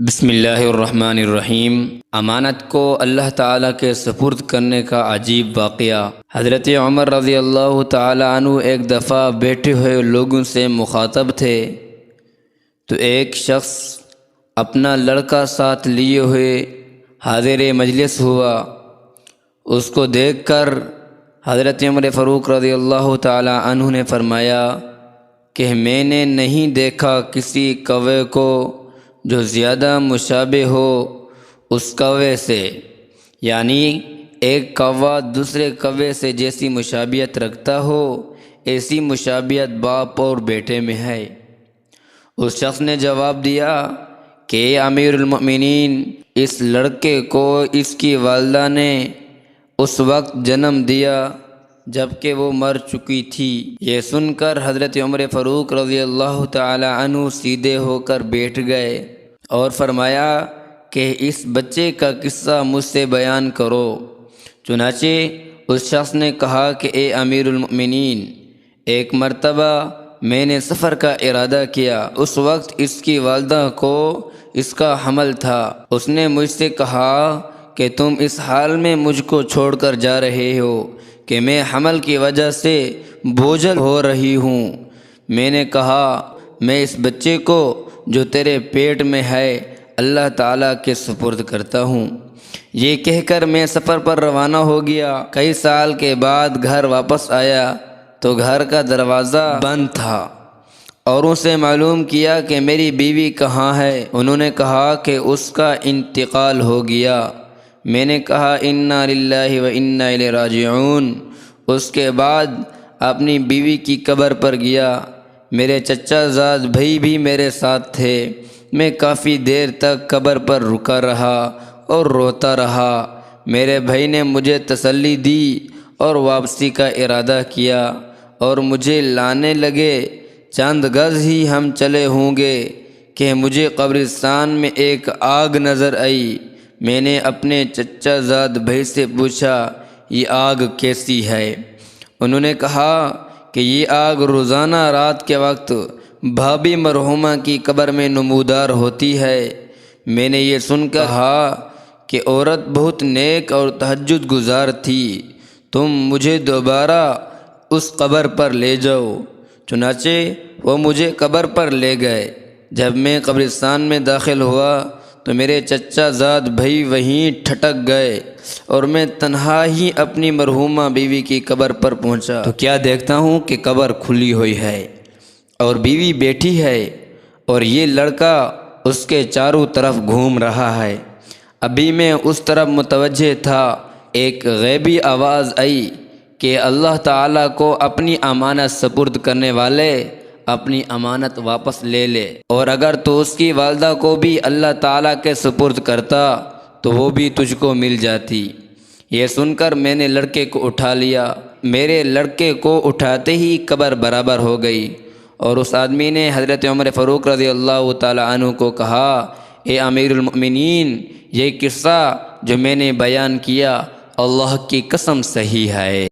بسم اللہ الرحمن الرحیم۔ امانت کو اللہ تعالیٰ کے سپرد کرنے کا عجیب واقعہ۔ حضرت عمر رضی اللہ تعالیٰ عنہ ایک دفعہ بیٹھے ہوئے لوگوں سے مخاطب تھے تو ایک شخص اپنا لڑکا ساتھ لیے ہوئے حاضر مجلس ہوا۔ اس کو دیکھ کر حضرت عمر فاروق رضی اللہ تعالیٰ عنہ نے فرمایا کہ میں نے نہیں دیکھا کسی کوے کو جو زیادہ مشابہ ہو اس کوے سے، یعنی ایک کوا دوسرے کوے سے جیسی مشابہت رکھتا ہو، ایسی مشابہت باپ اور بیٹے میں ہے۔ اس شخص نے جواب دیا کہ اے امیر المؤمنین، اس لڑکے کو اس کی والدہ نے اس وقت جنم دیا جب کہ وہ مر چکی تھی۔ یہ سن کر حضرت عمر فاروق رضی اللہ تعالی عنہ سیدھے ہو کر بیٹھ گئے اور فرمایا کہ اس بچے کا قصہ مجھ سے بیان کرو۔ چنانچہ اس شخص نے کہا کہ اے امیر المؤمنین، ایک مرتبہ میں نے سفر کا ارادہ کیا، اس وقت اس کی والدہ کو اس کا حمل تھا۔ اس نے مجھ سے کہا کہ تم اس حال میں مجھ کو چھوڑ کر جا رہے ہو کہ میں حمل کی وجہ سے بوجھل ہو رہی ہوں۔ میں نے کہا میں اس بچے کو جو تیرے پیٹ میں ہے اللہ تعالیٰ کے سپرد کرتا ہوں۔ یہ کہہ کر میں سفر پر روانہ ہو گیا۔ کئی سال کے بعد گھر واپس آیا تو گھر کا دروازہ بند تھا۔ اوروں سے معلوم کیا کہ میری بیوی کہاں ہے۔ انہوں نے کہا کہ اس کا انتقال ہو گیا۔ میں نے کہا انا للہ و انا الیہ راجعون۔ اس کے بعد اپنی بیوی کی قبر پر گیا۔ میرے چچا زاد بھائی بھی میرے ساتھ تھے۔ میں کافی دیر تک قبر پر رکا رہا اور روتا رہا۔ میرے بھائی نے مجھے تسلی دی اور واپسی کا ارادہ کیا اور مجھے لانے لگے۔ چند گز ہی ہم چلے ہوں گے کہ مجھے قبرستان میں ایک آگ نظر آئی۔ میں نے اپنے چچا زاد بھائی سے پوچھا یہ آگ کیسی ہے؟ انہوں نے کہا کہ یہ آگ روزانہ رات کے وقت بھابی مرحومہ کی قبر میں نمودار ہوتی ہے۔ میں نے یہ سن کر کہا کہ عورت بہت نیک اور تہجد گزار تھی، تم مجھے دوبارہ اس قبر پر لے جاؤ۔ چنانچہ وہ مجھے قبر پر لے گئے۔ جب میں قبرستان میں داخل ہوا تو میرے چچا زاد بھائی وہیں ٹھٹک گئے اور میں تنہا ہی اپنی مرحومہ بیوی کی قبر پر پہنچا تو کیا دیکھتا ہوں کہ قبر کھلی ہوئی ہے اور بیوی بیٹھی ہے اور یہ لڑکا اس کے چاروں طرف گھوم رہا ہے۔ ابھی میں اس طرف متوجہ تھا، ایک غیبی آواز آئی کہ اللہ تعالیٰ کو اپنی امانت سپرد کرنے والے اپنی امانت واپس لے لے، اور اگر تو اس کی والدہ کو بھی اللہ تعالیٰ کے سپرد کرتا تو وہ بھی تجھ کو مل جاتی۔ یہ سن کر میں نے لڑکے کو اٹھا لیا۔ میرے لڑکے کو اٹھاتے ہی قبر برابر ہو گئی اور اس آدمی نے حضرت عمر فاروق رضی اللہ تعالی عنہ کو کہا اے امیر المؤمنین، یہ قصہ جو میں نے بیان کیا اللہ کی قسم صحیح ہے۔